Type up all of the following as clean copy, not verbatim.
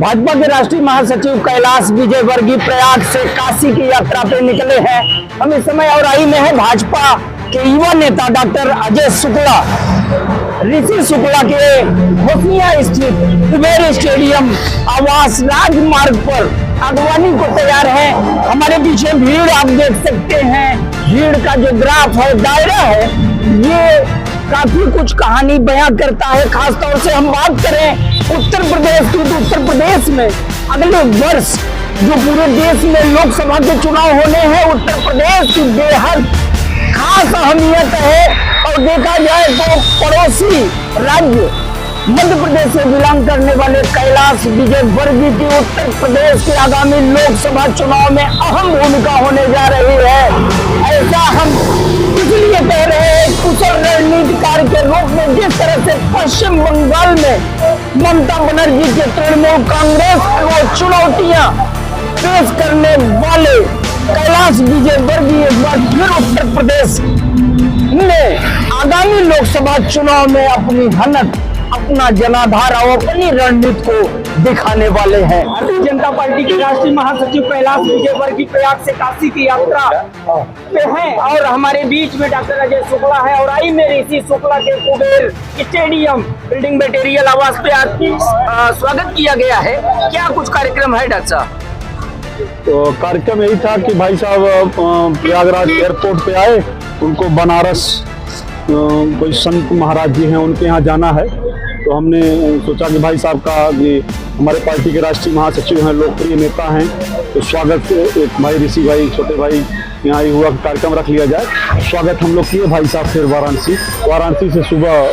भाजपा के राष्ट्रीय महासचिव कैलाश विजयवर्गीय प्रयाग से काशी की यात्रा पे निकले हैं। हम इस समय औराई में है। भाजपा के युवा नेता डॉक्टर अजय शुक्ला ऋषि शुक्ला के भोसनिया स्थित कुबेर स्टेडियम आवास राजमार्ग पर आगवानी को तैयार है। हमारे पीछे भीड़ आप देख सकते हैं। भीड़ का जो ग्राफ है, दायरा है, ये काफी कुछ कहानी बयां करता है। खासतौर से हम बात करें उत्तर प्रदेश की, तो उत्तर प्रदेश में अगले वर्ष जो पूरे देश में लोकसभा के चुनाव होने हैं, उत्तर प्रदेश की बेहद खास अहमियत है। और देखा जाए तो पड़ोसी राज्य मध्य प्रदेश से बिलोंग करने वाले कैलाश विजयवर्गीय की उत्तर प्रदेश के आगामी लोकसभा चुनाव में अहम भूमिका होने जा रही है। ऐसा हम इसलिए कह रहे हैं, कुशल रणनीतिकार के रूप में जिस तरह से पश्चिम बंगाल में ममता बनर्जी के तृणमूल कांग्रेस को चुनौतियां पेश करने वाले कैलाश विजयवर्गीय एक बार फिर उत्तर प्रदेश में आगामी लोकसभा चुनाव में अपनी हनक, अपना जनाधार और अपनी रणनीति को दिखाने वाले हैं। भारतीय जनता पार्टी के राष्ट्रीय महासचिव कैलाश विजयवर्गीय प्रयाग से काशी की यात्रा पे हैं और हमारे बीच में डॉक्टर अजय शुक्ला है। और आई में ऋषि शुक्ला के कुबेर स्टेडियम बिल्डिंग मटेरियल आवास पे स्वागत किया गया है। क्या कुछ कार्यक्रम है डॉक्टर साहब? तो कार्यक्रम यही था कि भाई साहब प्रयागराज एयरपोर्ट पे आए, उनको बनारस कोई संत महाराज जी हैं, उनके यहाँ जाना है। तो हमने सोचा कि भाई साहब का, कि हमारे पार्टी के राष्ट्रीय महासचिव हैं, लोकप्रिय नेता हैं, तो स्वागत एक भाई ऋषि भाई, छोटे भाई यहाँ हुआ कार्यक्रम रख लिया जाए। स्वागत हम लोग किए भाई साहब। फिर वाराणसी से सुबह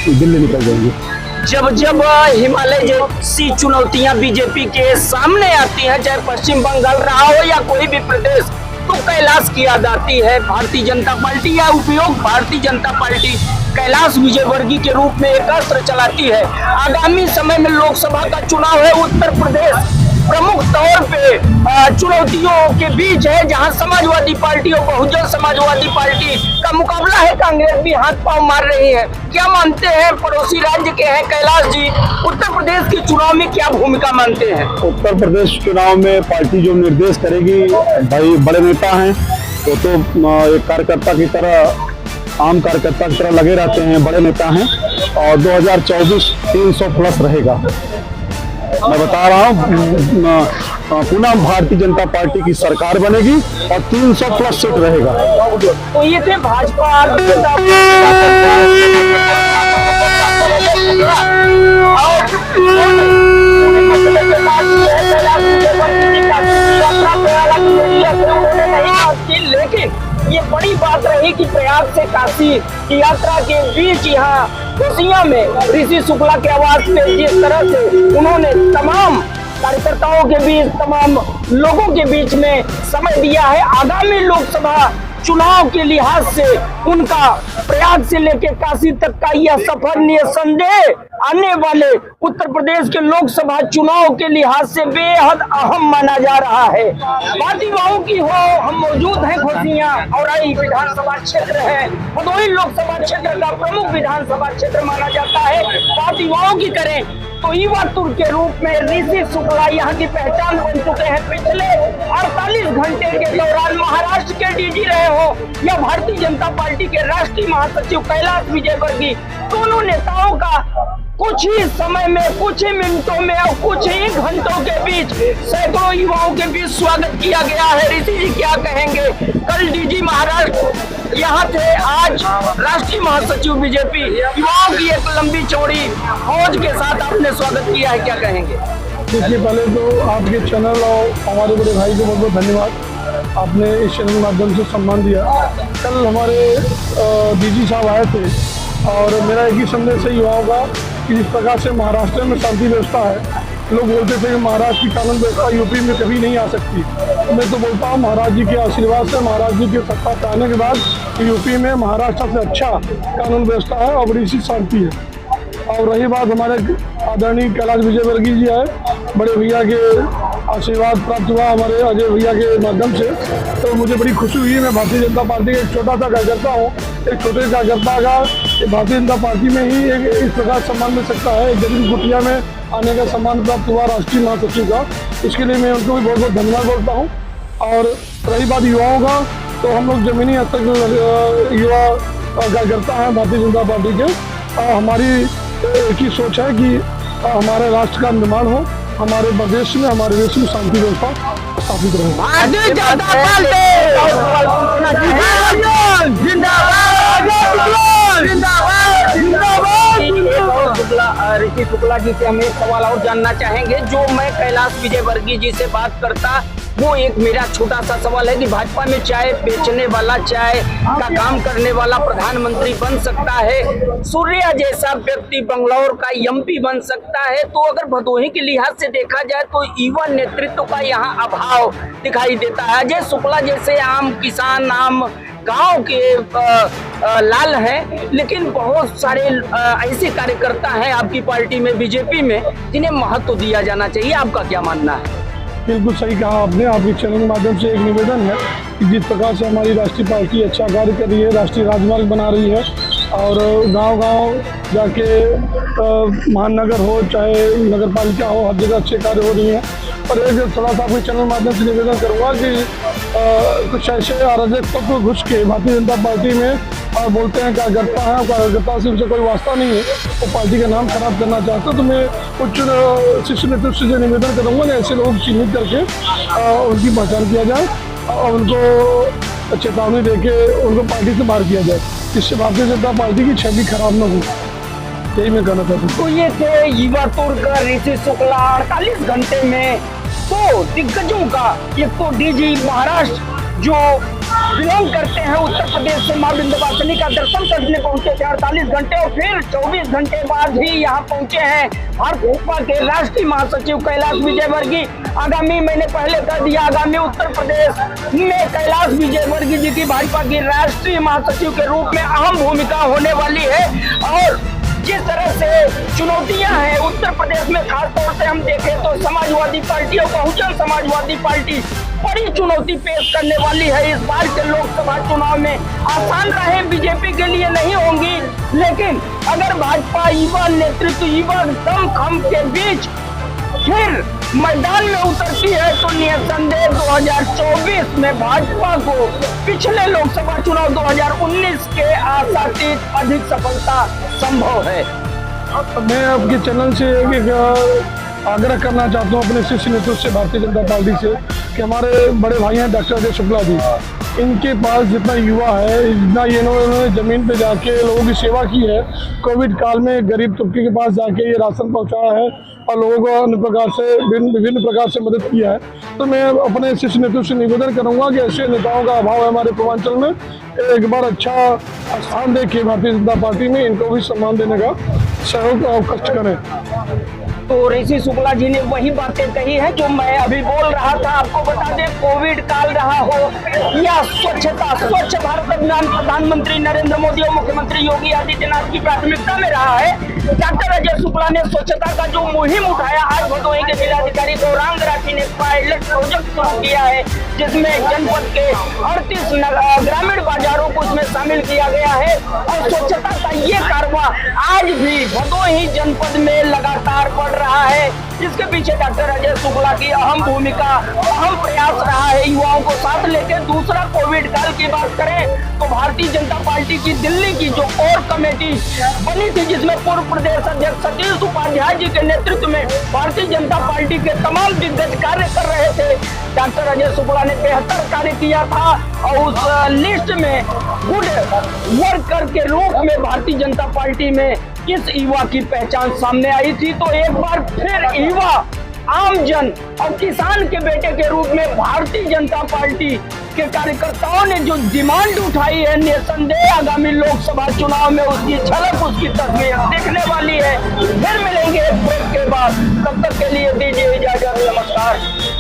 दिल्ली निकल जाएंगे। जब जब हिमालय जैसी चुनौतियां बीजेपी के सामने आती हैं, चाहे पश्चिम बंगाल रहा हो या कोई भी प्रदेश, तो कैलाश की याद आती है। भारतीय जनता पार्टी या उपयोग भारतीय जनता पार्टी कैलाश विजयवर्गीय के रूप में एक अस्त्र चलाती है। आगामी समय में लोकसभा का चुनाव है। उत्तर प्रदेश प्रमुख तौर पे चुनौतियों के बीच है, जहां समाजवादी पार्टी और बहुजन समाजवादी पार्टी का मुकाबला है। कांग्रेस भी हाथ पांव मार रही है। क्या मानते हैं, पड़ोसी राज्य के हैं कैलाश जी, उत्तर प्रदेश के चुनाव में क्या भूमिका मानते हैं? उत्तर प्रदेश चुनाव में पार्टी जो निर्देश करेगी, भाई बड़े नेता हैं तो एक कार्यकर्ता की तरह, आम कार्यकर्ता की तरह लगे रहते हैं, बड़े नेता हैं। और 2024 300 प्लस रहेगा। मैं बता रहा हूँ, पुनः भारतीय जनता पार्टी की सरकार बनेगी और 300 प्लस सीट रहेगा। तो ये थे भाजपा लेकिन ये बड़ी बात रही कि प्रयाग से काशी की यात्रा के बीच यहाँ कोसिया में ऋषि शुक्ला के आवास पे जिस तरह से उन्होंने तमाम कार्यकर्ताओं के बीच, तमाम लोगों के बीच में समय दिया है। आगामी लोकसभा चुनाव के लिहाज से उनका प्रयाग से लेकर काशी तक का यह सफर निसंदेह आने वाले उत्तर प्रदेश के लोकसभा चुनाव के लिहाज से बेहद अहम माना जा रहा है। बात युवाओं की हो, हम मौजूद हैं घोसिया औराई विधानसभा क्षेत्र है, भदोही लोकसभा क्षेत्र का प्रमुख विधानसभा क्षेत्र माना जाता है। बात युवाओं की करें तो युवा तुर के रूप में ऋषि शुक्ला यहाँ की पहचान बन चुके हैं। पिछले 48 घंटे के दौरान महाराष्ट्र के डीजी रहे हो या भारतीय जनता पार्टी के राष्ट्रीय महासचिव कैलाश विजयवर्गीय, दोनों नेताओं का कुछ ही समय में, कुछ ही मिनटों में और कुछ ही घंटों के बीच सैकड़ों युवाओं के बीच स्वागत किया गया है। ऋषि जी क्या कहेंगे? कल डीजी महाराष्ट्र यहाँ थे, आज राष्ट्रीय महासचिव बीजेपी, युवाओं की एक लंबी चौड़ी फौज के साथ आपने स्वागत किया है, क्या कहेंगे? देखिए, पहले तो आपके चैनल और हमारे बड़े भाई को बहुत बहुत धन्यवाद। आपने इस चैनल के माध्यम से सम्मान दिया। कल हमारे डीजी साहब आए थे और मेरा एक ही संदेश है युवाओं का कि जिस प्रकार से महाराष्ट्र में शांति व्यवस्था है, लोग बोलते थे कि महाराष्ट्र की कानून व्यवस्था यूपी में कभी नहीं आ सकती। मैं तो बोलता हूँ महाराज जी के आशीर्वाद से, महाराज जी की सत्ता पे आने के बाद यूपी में महाराष्ट्र से अच्छा कानून व्यवस्था है और बड़ी सी शांति है। और रही बात हमारे आदरणीय कैलाश विजयवर्गीय जी है, बड़े भैया के आशीर्वाद प्राप्त हुआ हमारे अजय भैया के माध्यम से, तो मुझे बड़ी खुशी हुई। मैं भारतीय जनता पार्टी का एक छोटा सा कार्यकर्ता हूँ। एक छोटे कार्यकर्ता का कि भारतीय जनता पार्टी में ही एक इस प्रकार सम्मान मिल सकता है। जगदीश कुटिया में आने का सम्मान प्राप्त हुआ राष्ट्रीय महासचिव का, इसके लिए मैं उनको भी बहुत बहुत धन्यवाद बोलता हूँ। और रही बात युवाओं का, तो हम लोग जमीनी स्तर के युवा कार्यकर्ता हैं भारतीय जनता पार्टी के। हमारी एक ही सोच है कि हमारे राष्ट्र का निर्माण हो, हमारे प्रदेश में, हमारे देश में शांति व्यवस्था स्थापित रहे। भारतीय जनता पार्टी ऋषि शुक्ला जी से हम एक सवाल और जानना चाहेंगे। जो मैं कैलाश विजयवर्गीय जी से बात करता, वो एक मेरा छोटा सा सवाल है कि भाजपा में चाय बेचने वाला, चाय का काम करने वाला प्रधानमंत्री बन सकता है, सूर्या जैसा व्यक्ति बंगलौर का एमपी बन सकता है, तो अगर भदोही के लिहाज से देखा जाए तो युवा नेतृत्व का यहाँ अभाव दिखाई देता है। अजय शुक्ला जैसे आम किसान, आम गांव के लाल हैं, लेकिन बहुत सारे ऐसे कार्यकर्ता हैं आपकी पार्टी में, बीजेपी में, जिन्हें महत्व दिया जाना चाहिए। आपका क्या मानना है? बिल्कुल सही कहा आपने। आपके चैनल के माध्यम से एक निवेदन है कि जिस प्रकार से हमारी राष्ट्रीय पार्टी अच्छा कार्य कर रही है, राष्ट्रीय राजमार्ग बना रही है और गांव-गांव जाके महानगर हो चाहे नगर पालिका हो, हर जगह अच्छे कार्य हो रही हैं। और एक थोड़ा सा आपके चैनल माध्यम से निवेदन करूँगा कि कुछ ऐसे अराजक तत्व घुस के भारतीय जनता पार्टी में और बोलते हैं कार्यकर्ता हैं, कार्यकर्ता से उनसे कोई वास्ता नहीं है, वो पार्टी का नाम खराब करना चाहते हैं। तो मैं कुछ शिष्य नेतृत्व से निवेदन करूँगा कि ऐसे लोग चिन्हित करके उनकी पहचान किया जाए और उनको चेतावनी देके उनको पार्टी से बाहर किया जाए, जिससे भारतीय जनता पार्टी की छवि खराब न हो। यही मैं कहना चाहता हूँ। तो ये थे युवा तुर्क ऋषि शुक्ला। 48 घंटे में तो दिग्गजों का, एक तो डीजी महाराष्ट्र जो बिलोंग करते हैं उत्तर प्रदेश से, मां विंध्यवासिनी का दर्शन करने पहुंचे थे 48 घंटे, और फिर 24 घंटे बाद ही यहाँ पहुंचे हैं भाजपा के राष्ट्रीय महासचिव कैलाश विजयवर्गीय। आगामी, मैंने पहले कह दिया, आगामी उत्तर प्रदेश में कैलाश विजयवर्गीय जी की भाजपा की राष्ट्रीय महासचिव के रूप में अहम भूमिका होने वाली है। और जिस तरह से चुनौतियां हैं उत्तर प्रदेश में, खासतौर से हम देखें तो समाजवादी पार्टी और बहुजन समाजवादी पार्टी बड़ी चुनौती पेश करने वाली है इस बार के लोकसभा चुनाव में। आसान राहें बीजेपी के लिए नहीं होंगी, लेकिन अगर भाजपा युवा नेतृत्व, युवा दमखम के बीच फिर मैदान में उतरती है तो निसंदेह 2024 में भाजपा को पिछले लोकसभा चुनाव 2019 के आशातीत अधिक सफलता संभव है। मैं आपके चैनल से एक आग्रह करना चाहता हूँ अपने शिष्य नेतृत्व से, भारतीय जनता पार्टी से, कि हमारे बड़े भाई हैं डॉक्टर अजय शुक्ला जी, इनके पास जितना युवा है, जितना ये इन्होंने ज़मीन पे जाके लोगों की सेवा की है, कोविड काल में गरीब तबके के पास जाके ये राशन पहुंचाया है और लोगों को अन्य प्रकार से विभिन्न प्रकार से मदद किया है। तो मैं अपने शिष्य नेतृत्व से निवेदन करूंगा कि ऐसे नेताओं का अभाव है हमारे पूर्वांचल में, एक बार अच्छा स्थान देके भारतीय जनता पार्टी में इनको भी सम्मान देने का सहयोग और कष्ट करें। तो ऋषि शुक्ला जी ने वही बातें कही है जो मैं अभी बोल रहा था। आपको बता दें, कोविड काल रहा हो या स्वच्छता, स्वच्छ भारत अभियान प्रधानमंत्री नरेंद्र मोदी और मुख्यमंत्री योगी आदित्यनाथ की प्राथमिकता में रहा है। डॉक्टर अजय शुक्ला ने स्वच्छता का जो मुहिम उठाया, आज भदोही के जिलाधिकारी गौरांग राठी ने पायलट प्रोजेक्ट शुरू किया है, जिसमें जनपद के 38 ग्रामीण बाजारों को इसमें शामिल किया गया है। और स्वच्छता का ये कारवां आज भी भदोही जनपद में लगातार बढ़ रहा है। इसके पीछे डॉक्टर अजय शुक्ला की अहम भूमिका, अहम प्रयास रहा है युवाओं को साथ लेकर। दूसरा, कोविड काल की बात करें तो भारतीय जनता पार्टी की दिल्ली की जो कोर कमेटी बनी थी, जिसमें पूर्व प्रदेश अध्यक्ष सतीश उपाध्याय जी के नेतृत्व में भारतीय जनता पार्टी के तमाम दिग्गज कार्य कर रहे थे, डॉक्टर अजय शुक्ला ने बेहतर कार्य किया था और उस लिस्ट में गुड वर्कर के रूप में भारतीय जनता पार्टी में इस युवा की पहचान सामने आई थी। तो एक बार फिर युवा, आमजन और किसान के बेटे के रूप में भारतीय जनता पार्टी के कार्यकर्ताओं ने जो डिमांड उठाई है, निसंदेह आगामी लोकसभा चुनाव में उसकी झलक, उसकी तस्वीर देखने वाली है। फिर मिलेंगे एक ब्रेक के बाद, तब तक के लिए दीजिए इजाजत, नमस्कार।